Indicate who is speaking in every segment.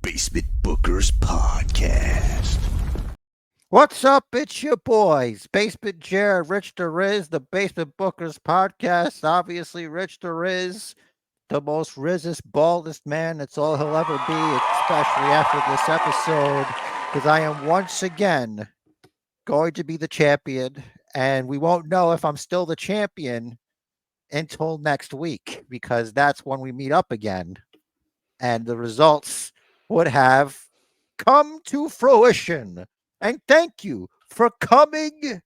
Speaker 1: Basement Bookers Podcast.
Speaker 2: What's up? It's your boys, Basement Jared, Rich the Riz, the Basement Bookers Podcast. Obviously, Rich the Riz, the most rizzest, baldest man that's all he'll ever be, especially after this episode, because I am once again going to be the champion, and we won't know if I'm still the champion until next week, because that's when we meet up again, and the results would have come to fruition. And thank you for coming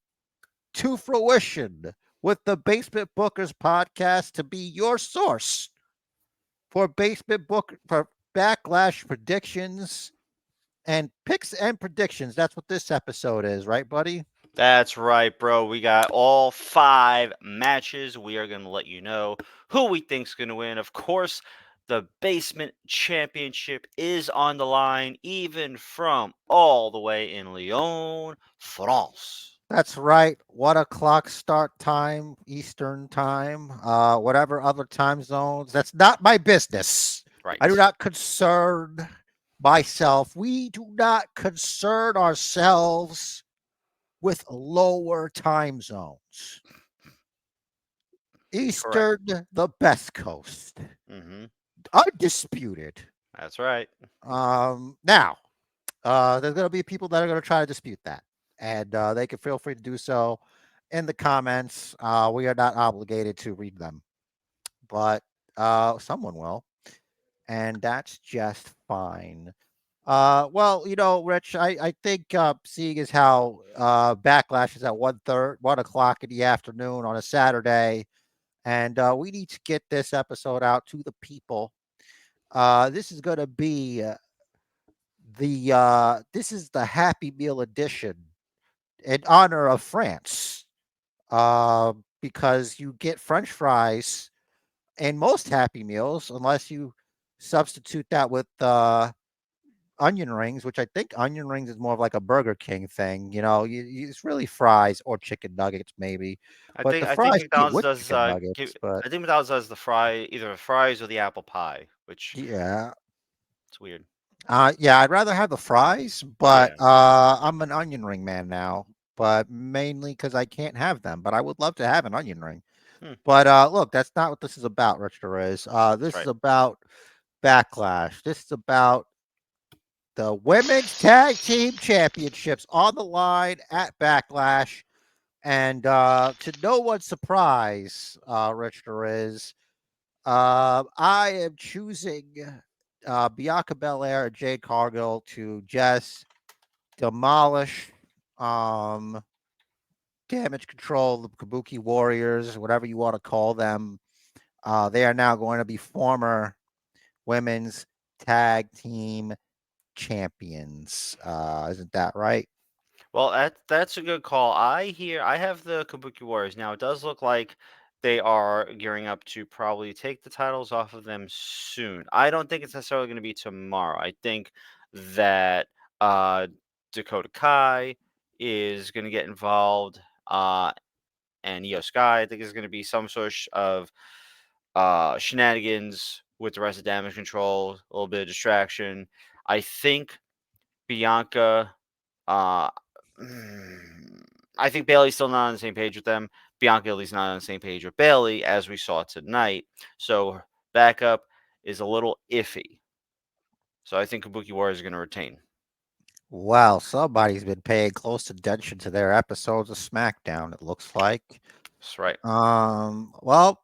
Speaker 2: to fruition with the Basement Bookers podcast to be your source for for backlash predictions and picks and predictions. That's what this episode is, right, buddy?
Speaker 3: That's right, bro. We got all 5 matches. We are going to let you know who we think's going to win. Of course, the Basement Championship is on the line, even from all the way in Lyon, France.
Speaker 2: That's right. 1 o'clock start time, Eastern time, whatever other time zones. That's not my business.
Speaker 3: Right.
Speaker 2: I do not concern myself. We do not concern ourselves with lower time zones. Eastern, the best coast.
Speaker 3: Mm-hmm.
Speaker 2: Undisputed.
Speaker 3: That's right.
Speaker 2: Now, there's going to be people that are going to try to dispute that. And they can feel free to do so in the comments. We are not obligated to read them, but someone will. And that's just fine. Well, Rich, I think seeing as how Backlash is at 1 o'clock in the afternoon on a Saturday, and we need to get this episode out to the people. This is going to be this is the Happy Meal edition in honor of France, because you get French fries in most Happy Meals, unless you substitute that with onion rings, which I think onion rings is more of like a Burger King thing. It's really fries or chicken nuggets, maybe.
Speaker 3: I
Speaker 2: But
Speaker 3: think
Speaker 2: the
Speaker 3: I think
Speaker 2: fries get
Speaker 3: McDonald's
Speaker 2: with
Speaker 3: does
Speaker 2: chicken nuggets. But
Speaker 3: I think McDonald's does either the fries or the apple pie, which
Speaker 2: yeah,
Speaker 3: it's weird.
Speaker 2: yeah, I'd rather have the fries, but
Speaker 3: Yeah.
Speaker 2: I'm an onion ring man now. But mainly because I can't have them. But I would love to have an onion ring.
Speaker 3: Hmm.
Speaker 2: But look, that's not what this is about, Rich Perez. This
Speaker 3: Right.
Speaker 2: is about Backlash. This is about the Women's Tag Team Championships on the line at Backlash. And to no one's surprise, Rich Perez, I am choosing Bianca Belair and Jade Cargill to just demolish Damage Control, the Kabuki Warriors, whatever you want to call them. They are now going to be former women's tag team champions. Isn't that right?
Speaker 3: Well, that's a good call. I have the Kabuki Warriors. Now, it does look like they are gearing up to probably take the titles off of them soon. I don't think it's necessarily going to be tomorrow. I think that uh, Dakota Kai is going to get involved, and Io Sky, I think, is going to be some sort of shenanigans with the rest of Damage Control, a little bit of distraction. I think Bianca. Uh, I think Bailey's still not on the same page with them. Bianca at least not on the same page with Bailey, as we saw tonight. So backup is a little iffy. So I think Kabuki Warriors are going to retain.
Speaker 2: Well, somebody's been paying close attention to their episodes of SmackDown, it looks like.
Speaker 3: That's right.
Speaker 2: Well,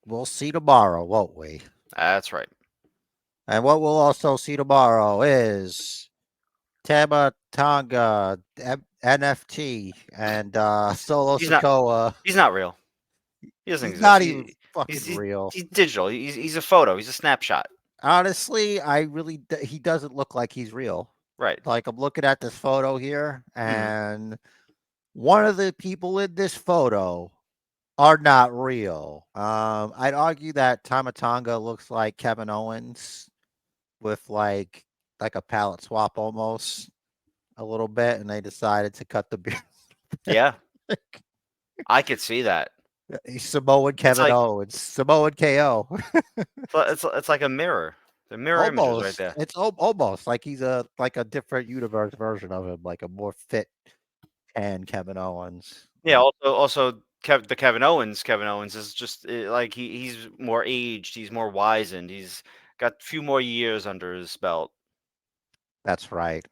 Speaker 2: we'll see tomorrow, won't we?
Speaker 3: That's right.
Speaker 2: And what we'll also see tomorrow is Tama Tonga, NFT, and Solo
Speaker 3: He's not-
Speaker 2: Sikoa.
Speaker 3: He's not real. He doesn't
Speaker 2: He's
Speaker 3: exist.
Speaker 2: not even fucking
Speaker 3: he's,
Speaker 2: real.
Speaker 3: He's digital. He's a photo. He's a snapshot.
Speaker 2: Honestly, he doesn't look like he's real.
Speaker 3: Right.
Speaker 2: Like, I'm looking at this photo here,
Speaker 3: Mhm.
Speaker 2: and one of the people in this photo are not real. I'd argue that Tama Tonga looks like Kevin Owens with like a palette swap almost a little bit, and they decided to cut the beard.
Speaker 3: Yeah. I could see that.
Speaker 2: Samoan Kevin
Speaker 3: like-
Speaker 2: Owens, Samoan KO.
Speaker 3: It's like a mirror. The mirror images right there.
Speaker 2: It's almost like he's like a different universe version of him, like a more fit and Kevin Owens.
Speaker 3: Yeah. Also, the Kevin Owens is just like he's more aged. He's more wizened. He's got a few more years under his belt.
Speaker 2: That's right.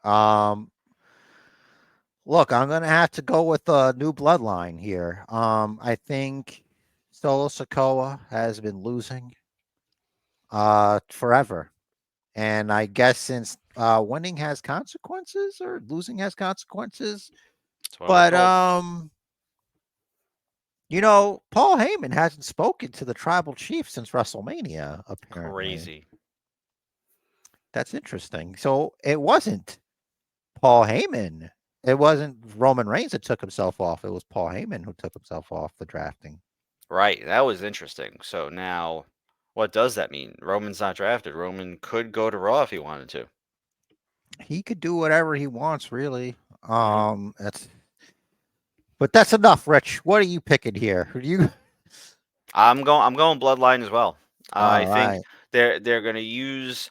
Speaker 2: Look, I'm gonna have to go with a new bloodline here. I think Solo Sokoa has been losing forever. And I guess since winning has consequences or losing has consequences.
Speaker 3: That's what I was
Speaker 2: But
Speaker 3: told.
Speaker 2: Paul Heyman hasn't spoken to the tribal chief since WrestleMania, apparently.
Speaker 3: Crazy.
Speaker 2: That's interesting. So it wasn't Paul Heyman. It wasn't Roman Reigns that took himself off. It was Paul Heyman who took himself off the drafting.
Speaker 3: Right. That was interesting. So now, what does that mean? Roman's not drafted. Roman could go to Raw if he wanted to.
Speaker 2: He could do whatever he wants, really.
Speaker 3: Mhm.
Speaker 2: But that's enough, Rich. What are you picking here? Who do you?
Speaker 3: I'm going Bloodline as well. I
Speaker 2: All
Speaker 3: think
Speaker 2: right.
Speaker 3: they're going to use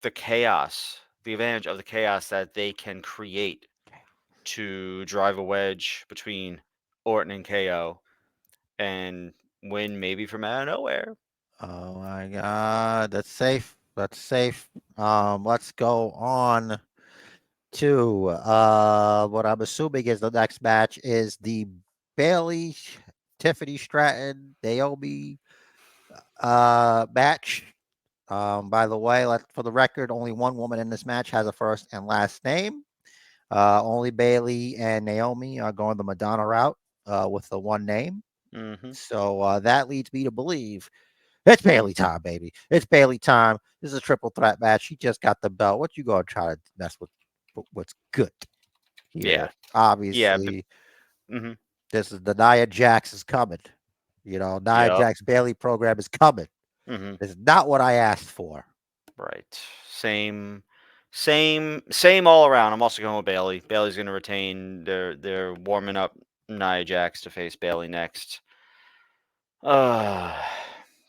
Speaker 3: the chaos, the advantage of the chaos that they can create to drive a wedge between Orton and KO and win maybe from out of nowhere.
Speaker 2: Oh my God, that's safe. That's safe. Let's go on to what I'm assuming is the next match is the Bailey, Tiffany Stratton, Naomi match. By the way, for the record, only one woman in this match has a first and last name. Only Bailey and Naomi are going the Madonna route with the one name.
Speaker 3: Hmm.
Speaker 2: So that leads me to believe it's Bailey time, baby. It's Bailey time. This is a triple threat match. She just got the belt. What you gonna try to mess with what's good
Speaker 3: Yeah.
Speaker 2: here?
Speaker 3: Yeah.
Speaker 2: Obviously,
Speaker 3: Hmm.
Speaker 2: this is the Nia Jax is coming. Nia
Speaker 3: Yep.
Speaker 2: Jax Bailey program is coming.
Speaker 3: Hmm.
Speaker 2: It's not what I asked for.
Speaker 3: Right. Same all around. I'm also going with Bailey. Bailey's going to retain. They're warming up Nia Jax to face Bailey next. Uh,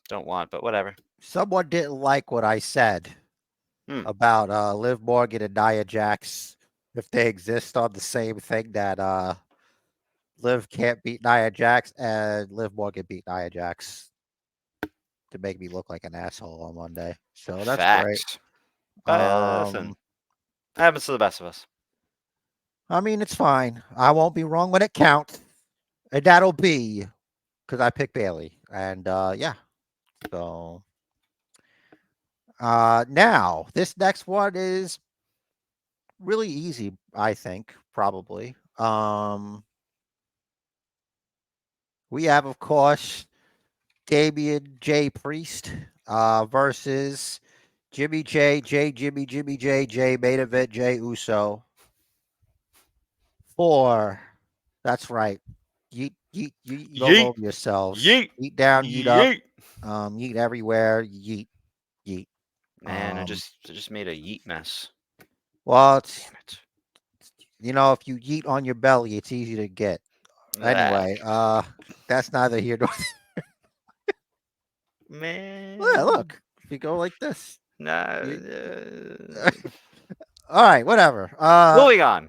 Speaker 3: don't want, but whatever.
Speaker 2: Someone didn't like what I said
Speaker 3: Hmm.
Speaker 2: about Liv Morgan and Nia Jax if they exist on the same thing that Liv can't beat Nia Jax and Liv Morgan beat Nia Jax to make me look like an asshole on Monday. So that's great.
Speaker 3: Facts. Listen,
Speaker 2: Um,
Speaker 3: happens to the best of us.
Speaker 2: I mean, it's fine. I won't be wrong when it counts. And that'll be because I picked Bailey. And yeah. So now this next one is really easy, I think, probably. We have, of course, Damian J. Priest versus Jimmy J, main event Jay Uso. For That's right. Yeet all
Speaker 3: Yeet,
Speaker 2: over yourselves.
Speaker 3: yeet,
Speaker 2: Yeet down, yeet up,
Speaker 3: yeet.
Speaker 2: yeet everywhere. Yeet, yeet.
Speaker 3: Man,
Speaker 2: Um,
Speaker 3: I just made a yeet mess.
Speaker 2: well,
Speaker 3: Damn it.
Speaker 2: if you yeet on your belly, it's easy to get.
Speaker 3: Ah,
Speaker 2: Anyway, that's neither here nor there.
Speaker 3: man.
Speaker 2: Look, if you go like this,
Speaker 3: Nah.
Speaker 2: you, all right, whatever.
Speaker 3: Moving on.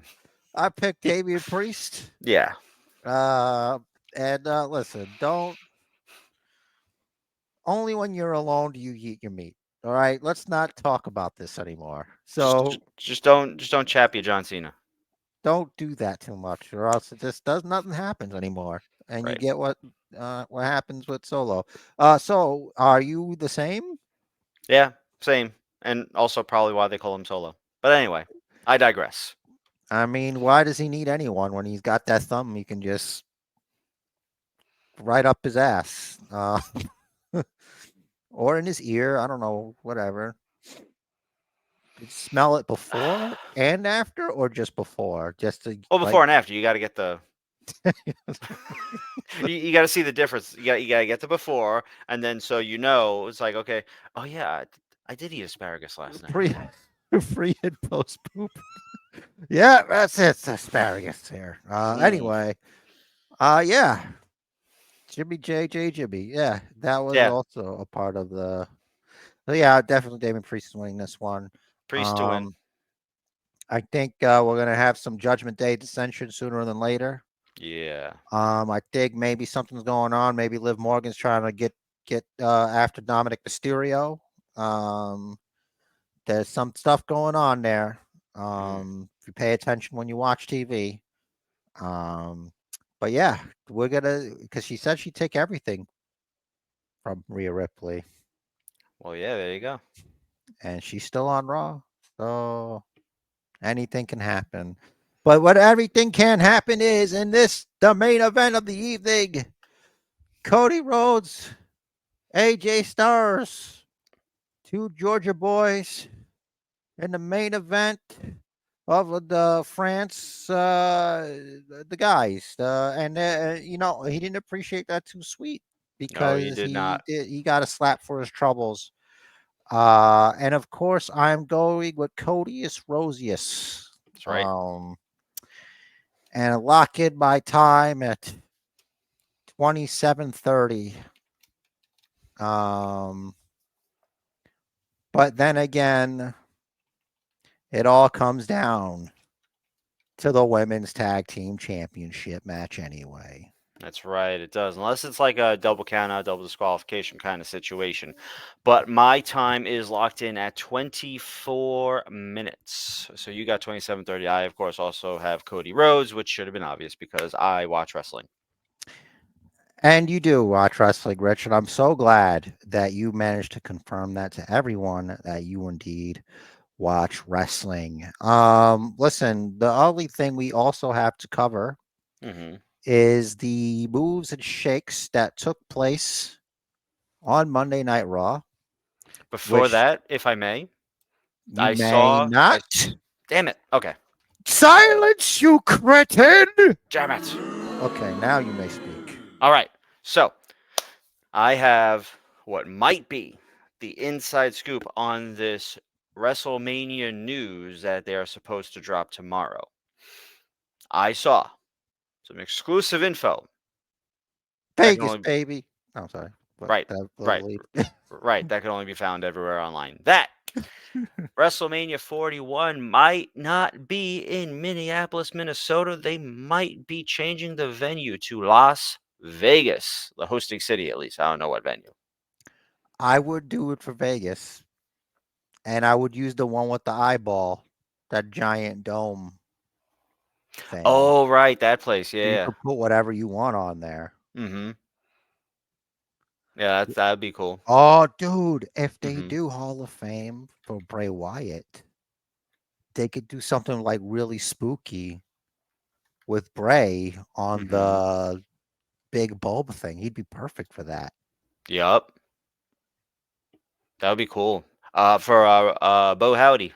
Speaker 2: I picked Damian Priest.
Speaker 3: Yeah.
Speaker 2: Uh, and listen, don't only when you're alone do you eat your meat. All right, let's not talk about this anymore. So
Speaker 3: Just don't chap you, John Cena.
Speaker 2: don't do that too much, or else it just does nothing happens anymore, and you
Speaker 3: Right.
Speaker 2: get what happens with Solo. So are you the same?
Speaker 3: Yeah. Same. And also probably why they call him Solo. But anyway, I digress.
Speaker 2: I mean, why does he need anyone when he's got that thumb? He can just right up his ass, or in his ear. I don't know, whatever. Smell it before and after, or just before, just to
Speaker 3: Well,
Speaker 2: like.
Speaker 3: before and after, you got to get the. You got to see the difference. You got to get the before, and then so it's like okay, oh yeah, I did eat asparagus last night.
Speaker 2: Pre Free and post poop. Yeah, that's it. It's asparagus here.
Speaker 3: Mm,
Speaker 2: Anyway, yeah, Jimmy. Yeah, that was
Speaker 3: yeah,
Speaker 2: also a part of the. So yeah, definitely Damon Priest is winning this one.
Speaker 3: Priest to win.
Speaker 2: Um, I think we're gonna have some Judgment Day dissension sooner than later.
Speaker 3: Yeah.
Speaker 2: I think maybe something's going on. Maybe Liv Morgan's trying to get after Dominic Mysterio. Um, there's some stuff going on there. If you pay attention when you watch TV. Um, but yeah, we're gonna because she said she'd take everything from Rhea Ripley,
Speaker 3: Well, yeah, there you go.
Speaker 2: and she's still on Raw. So anything can happen. But what everything can happen is in this the main event of the evening. Cody Rhodes, AJ Styles, two Georgia boys in the main event of the France, the guys, and he didn't appreciate that too sweet
Speaker 3: No, he
Speaker 2: because
Speaker 3: did not.
Speaker 2: he got a slap for his troubles. And of course, I'm going with Codius Rosius.
Speaker 3: That's right.
Speaker 2: And lock in my time at 27:30. Um, but then again, it all comes down to the women's tag team championship match anyway.
Speaker 3: That's right. It does. Unless it's like a double count out, double disqualification kind of situation. But my time is locked in at 24 minutes. So you got 27:30. I, of course, also have Cody Rhodes, which should have been obvious because I watch wrestling.
Speaker 2: And you do watch wrestling, Rich, and I'm so glad that you managed to confirm that to everyone that you indeed watch wrestling. Listen, the only thing we also have to cover
Speaker 3: Hmm.
Speaker 2: is the moves and shakes that took place on Monday Night Raw,
Speaker 3: Before
Speaker 2: which
Speaker 3: that, if I may,
Speaker 2: you
Speaker 3: I
Speaker 2: may
Speaker 3: saw.
Speaker 2: not.
Speaker 3: Damn it. Okay.
Speaker 2: Silence, you cretin!
Speaker 3: Damn it.
Speaker 2: Okay, now you may speak.
Speaker 3: All right. So I have what might be the inside scoop on this WrestleMania news that they are supposed to drop tomorrow. I saw some exclusive info that can
Speaker 2: Vegas,
Speaker 3: only
Speaker 2: baby. Oh, sorry. What,
Speaker 3: right,
Speaker 2: that
Speaker 3: right,
Speaker 2: little lead.
Speaker 3: right. That can only be found everywhere online. That WrestleMania 41 might not be in Minneapolis, Minnesota. They might be changing the venue to Las Vegas, the hosting city at least. I don't know what venue.
Speaker 2: I would do it for Vegas, and I would use the one with the eyeball, that giant dome thing.
Speaker 3: Oh, right, that place.
Speaker 2: You
Speaker 3: Yeah.
Speaker 2: could put whatever you want on there.
Speaker 3: Mm-hmm. Yeah, that'd be cool.
Speaker 2: Oh, dude, if they
Speaker 3: Mm-hmm.
Speaker 2: do Hall of Fame for Bray Wyatt, they could do something like really spooky with Bray on
Speaker 3: Mm-hmm.
Speaker 2: the big bulb thing. He'd be perfect for that.
Speaker 3: Yup. That would be cool. For Bo Howdy.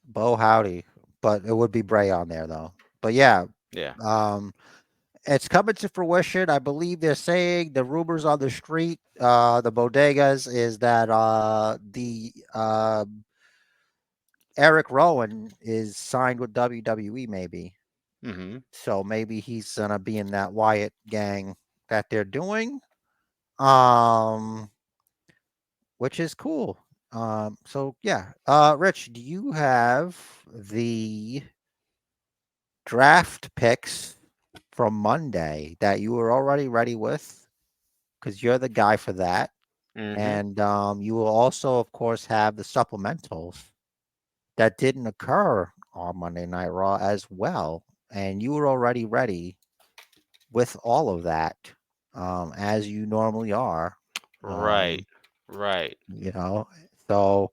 Speaker 2: Bo Howdy, but it would be Bray on there though. But yeah,
Speaker 3: Yeah.
Speaker 2: um, it's coming to fruition. I believe they're saying the rumors on the street, the bodegas, is that the Eric Rowan is signed with WWE, maybe.
Speaker 3: Mm-hmm.
Speaker 2: So maybe he's gonna be in that Wyatt gang that they're doing, um, which is cool. So yeah, Rich, do you have the draft picks from Monday that you were already ready with? Because you're the guy for that.
Speaker 3: Mm-hmm.
Speaker 2: And you will also, of course, have the supplementals that didn't occur on Monday Night Raw as well. And you were already ready with all of that, as you normally are.
Speaker 3: Right.
Speaker 2: Um,
Speaker 3: Right.
Speaker 2: you know, so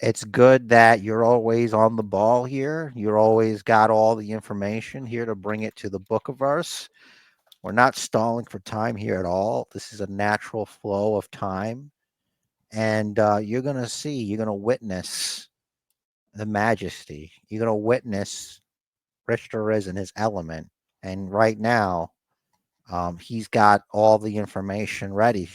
Speaker 2: it's good that you're always on the ball here. You're always got all the information here to bring it to the Bookiverse. We're not stalling for time here at all. This is a natural flow of time. And you're going to see, you're going to witness the majesty. You're going to witness Rich Torres in his element. And right now, he's got all the information ready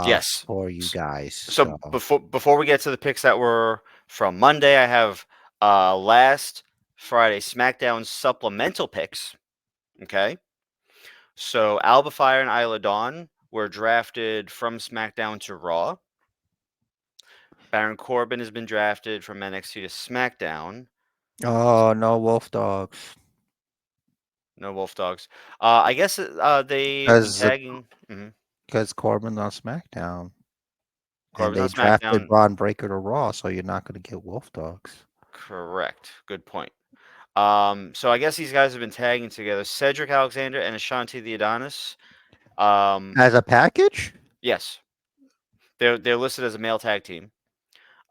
Speaker 3: Yes.
Speaker 2: for you guys.
Speaker 3: So
Speaker 2: So,
Speaker 3: before we get to the picks that were from Monday, I have last Friday SmackDown supplemental picks. Okay. So Alba Fire and Isla Dawn were drafted from SmackDown to Raw. Baron Corbin has been drafted from NXT to SmackDown.
Speaker 2: Oh, no wolf dogs.
Speaker 3: No Wolf Dogs. I guess they've been
Speaker 2: Because
Speaker 3: tagging.
Speaker 2: Corbin's on SmackDown. And
Speaker 3: Corbin's
Speaker 2: they
Speaker 3: on
Speaker 2: drafted
Speaker 3: SmackDown.
Speaker 2: Braun Breaker to Raw, so you're not going to get wolf dogs.
Speaker 3: Correct. Good point. So I guess these guys have been tagging together. Cedric Alexander and Ashanti the Adonis.
Speaker 2: As a package?
Speaker 3: Yes, they're listed as a male tag team.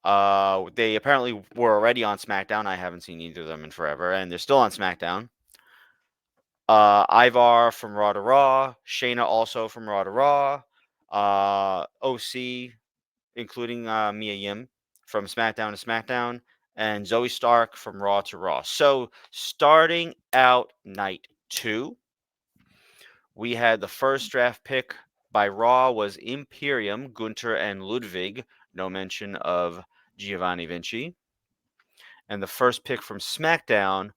Speaker 3: They apparently were already on SmackDown. I haven't seen either of them in forever, and they're still on SmackDown. Ivar from Raw to Raw, Shayna also from Raw to Raw, OC, including Mia Yim from SmackDown to SmackDown, and Zoe Stark from Raw to Raw. So starting out night 2, we had the first draft pick by Raw was Imperium, Gunter and Ludwig. No mention of Giovanni Vinci. And the first pick from SmackDown,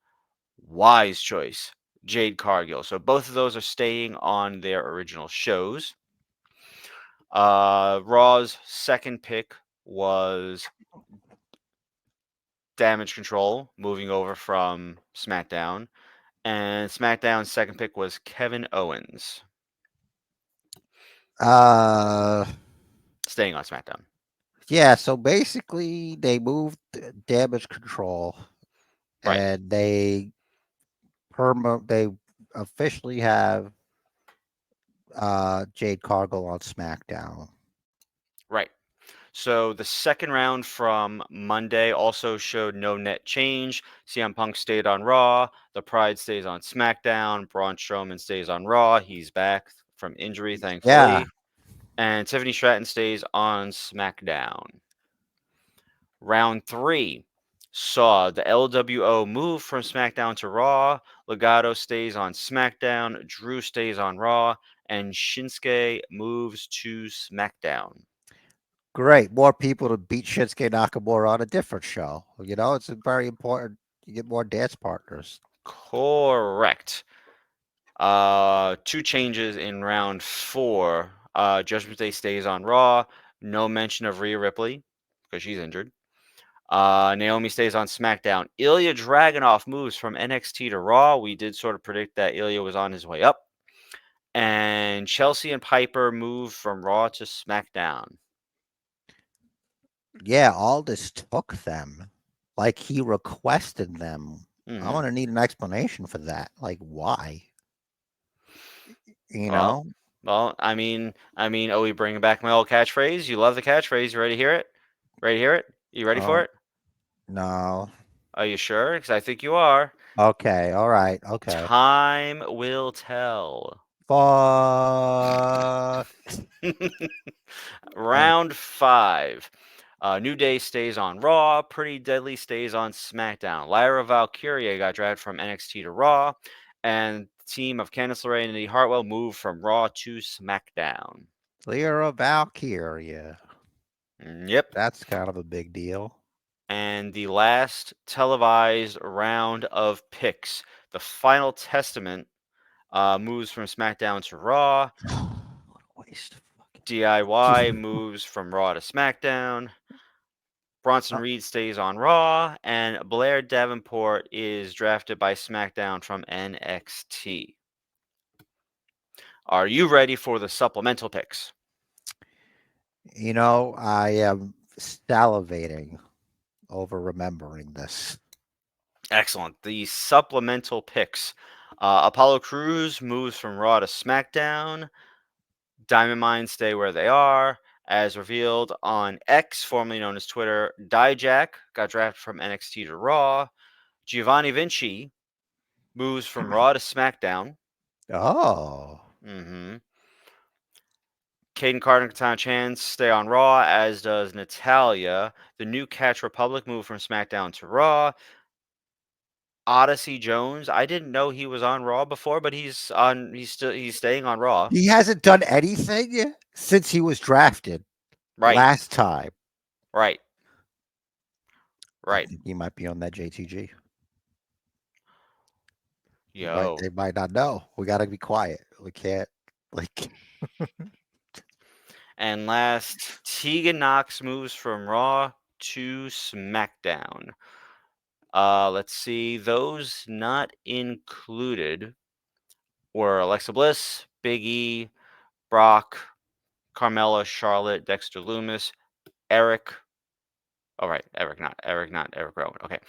Speaker 3: wise choice, Jade Cargill. So both of those are staying on their original shows. Raw's second pick was Damage Control, moving over from SmackDown. And SmackDown's second pick was Kevin Owens,
Speaker 2: Uh,
Speaker 3: staying on SmackDown.
Speaker 2: yeah, so basically they moved Damage Control
Speaker 3: Right,
Speaker 2: and they officially have Jade Cargill on SmackDown.
Speaker 3: right. So the second round from Monday also showed no net change. CM Punk stayed on Raw. The Pride stays on SmackDown. Braun Strowman stays on Raw. He's back from injury,
Speaker 2: Yeah,
Speaker 3: thankfully. And Tiffany Stratton stays on SmackDown. Round 3 saw the LWO move from SmackDown to Raw. Legado stays on SmackDown. Drew stays on Raw. And Shinsuke moves to SmackDown.
Speaker 2: great. More people to beat Shinsuke Nakamura on a different show. It's very important. You get more dance partners.
Speaker 3: Correct. Two changes in round 4. Judgment Day stays on Raw. No mention of Rhea Ripley because she's injured. Naomi stays on SmackDown. Ilya Dragunov moves from NXT to Raw. We did sort of predict that Ilya was on his way up. And Chelsea and Piper move from Raw to SmackDown.
Speaker 2: Yeah, Aldis took them. Like he requested them. I'm
Speaker 3: Hmm.
Speaker 2: gonna need an explanation for that. Like why? You
Speaker 3: Well,
Speaker 2: know?
Speaker 3: oh, we bringing back my old catchphrase. You love the catchphrase. You ready to hear it? Ready to hear it? You ready for
Speaker 2: Oh
Speaker 3: it?
Speaker 2: no.
Speaker 3: Are you sure? Because I think you are.
Speaker 2: Okay, all right, okay.
Speaker 3: Time will tell.
Speaker 2: Fuck. Uh,
Speaker 3: Round 5. New Day stays on Raw. Pretty Deadly stays on SmackDown. Lyra Valkyria got drafted from NXT to Raw. And the team of Candice LeRae and Indy Hartwell moved from Raw to SmackDown.
Speaker 2: Lyra Valkyria.
Speaker 3: Yep.
Speaker 2: That's kind of a big deal.
Speaker 3: And the last televised round of picks. The Final Testament moves from SmackDown to Raw.
Speaker 2: What a waste of fucking
Speaker 3: DIY moves from Raw to SmackDown. Bronson
Speaker 2: Uh,
Speaker 3: Reed stays on Raw, and Blair Davenport is drafted by SmackDown from NXT. Are you ready for the supplemental picks?
Speaker 2: I am salivating over remembering this.
Speaker 3: Excellent. The supplemental picks. Apollo Crews moves from Raw to SmackDown. Diamond Mines stay where they are. As revealed on X, formerly known as Twitter, Dijak got drafted from NXT to Raw. Giovanni Vinci moves from Raw to SmackDown.
Speaker 2: Oh.
Speaker 3: Mm-hmm. Caden Carter and Katana Chance stay on Raw, as does Natalia. The new Catch Republic moved from SmackDown to Raw. Odyssey Jones, I didn't know he was on Raw before, but he's staying on Raw.
Speaker 2: He hasn't done anything since he was drafted
Speaker 3: Right,
Speaker 2: last time.
Speaker 3: right,
Speaker 2: I
Speaker 3: right.
Speaker 2: think he might be on that JTG.
Speaker 3: Yo.
Speaker 2: They might not know. We got to be quiet. We can't like
Speaker 3: And last, Tegan Knox moves from Raw to SmackDown. Let's see. Those not included were Alexa Bliss, Big E, Brock, Carmella, Charlotte, Dexter Loomis, Eric. Oh, right. Not Eric Rowan. Okay.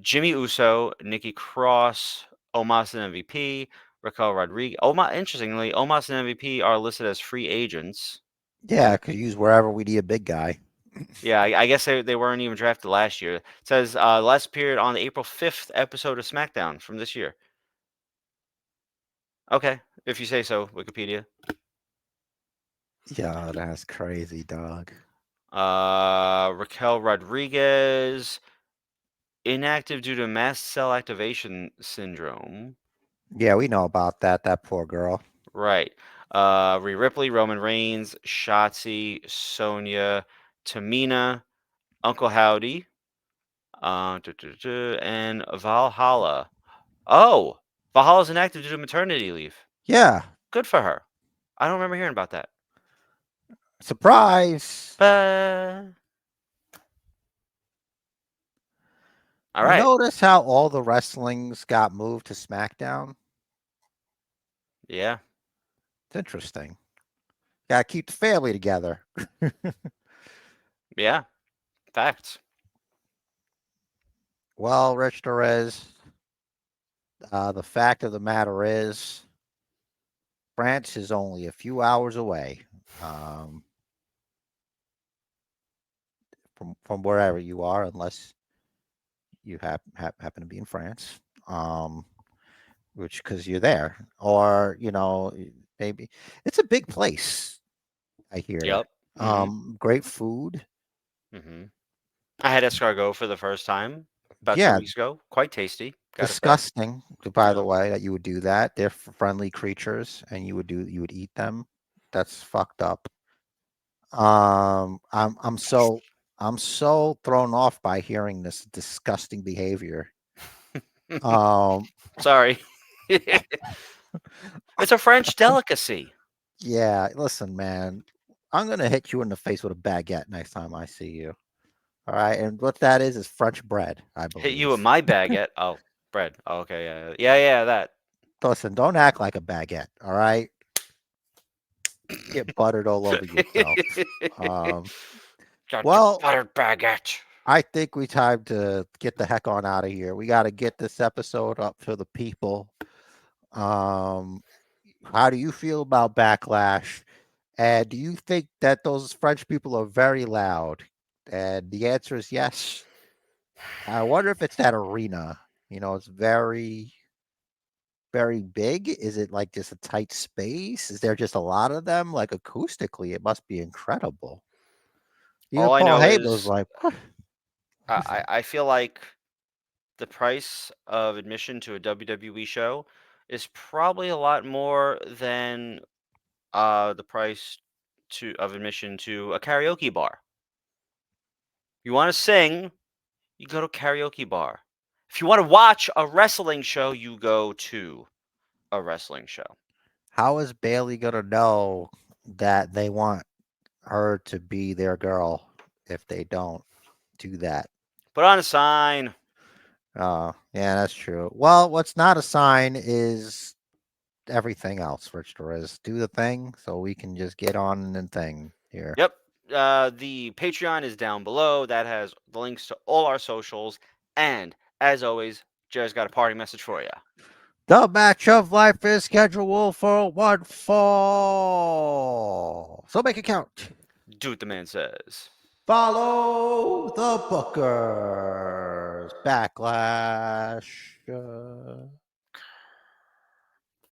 Speaker 3: Jimmy Uso, Nikki Cross, Omos and MVP, Raquel Rodriguez. Interestingly, Omos and MVP are listed as free agents.
Speaker 2: Yeah, could use wherever we need a big guy.
Speaker 3: Yeah, I guess they weren't even drafted last year. It says last appeared on the April 5th episode of SmackDown from this year. Okay, if you say so, Wikipedia.
Speaker 2: Yeah, that's crazy, dog.
Speaker 3: Raquel Rodriguez, inactive due to mast cell activation syndrome.
Speaker 2: Yeah, we know about that. That poor girl.
Speaker 3: Right. Rhea Ripley, Roman Reigns, Shotzi, Sonya, Tamina, Uncle Howdy, and Valhalla. Oh, Valhalla's inactive due to maternity leave.
Speaker 2: Yeah,
Speaker 3: Good for her. I don't remember hearing about that.
Speaker 2: surprise.
Speaker 3: But all
Speaker 2: You
Speaker 3: right.
Speaker 2: notice how all the wrestlings got moved to SmackDown?
Speaker 3: Yeah.
Speaker 2: It's interesting. Gotta keep the family together.
Speaker 3: Yeah. Facts.
Speaker 2: Well, Rich Torres, the fact of the matter is, France is only a few hours away from wherever you are, unless you happen to be in France, which because you're there, or maybe it's a big place. I hear
Speaker 3: Yep. Mm-hmm.
Speaker 2: great food.
Speaker 3: Mm-hmm. I had escargot for the first time about 2
Speaker 2: Yeah,
Speaker 3: weeks ago. Quite tasty, gotta say.
Speaker 2: disgusting. By the
Speaker 3: Yeah.
Speaker 2: way, that you would do that. They're friendly creatures, and you would eat them. That's fucked up. I'm so thrown off by hearing this disgusting behavior. Um,
Speaker 3: Sorry. It's a French delicacy.
Speaker 2: yeah, listen, man, I'm gonna hit you in the face with a baguette next time I see you. All right, and what that is French bread, I
Speaker 3: Hit you with
Speaker 2: believe.
Speaker 3: my baguette. Oh, bread. Oh, okay, yeah, that.
Speaker 2: Listen, don't act like a baguette. All right, get buttered all over yourself. Um,
Speaker 3: Got your
Speaker 2: well,
Speaker 3: buttered baguette.
Speaker 2: I think we time to get the heck on out of here. We got to get this episode up to the people. Um, how do you feel about Backlash? And do you think that those French people are very loud? And the answer is yes. I wonder if it's that arena. It's very, very big. Is it like just a tight space? Is there just a lot of them? Like acoustically, it must be incredible. Even
Speaker 3: All I
Speaker 2: Paul
Speaker 3: know
Speaker 2: Heyman was
Speaker 3: is
Speaker 2: like, "What?"
Speaker 3: I feel like the price of admission to a WWE show is probably a lot more than the price of admission to a karaoke bar. You want to sing, you go to a karaoke bar. If you want to watch a wrestling show, you go to a wrestling show.
Speaker 2: How is Bailey gonna know that they want her to be their girl if they don't do that?
Speaker 3: Put on a sign.
Speaker 2: Oh, yeah, that's true. Well, what's not a sign is everything else, Rich Torres. Do the thing so we can just get on the thing here.
Speaker 3: Yep. The Patreon is down below. That has the links to all our socials. And as always, Jerry's got a party message for you.
Speaker 2: The match of life is scheduled for one fall. So make it count.
Speaker 3: Do what the man says.
Speaker 2: Follow the Bookers. Backlash.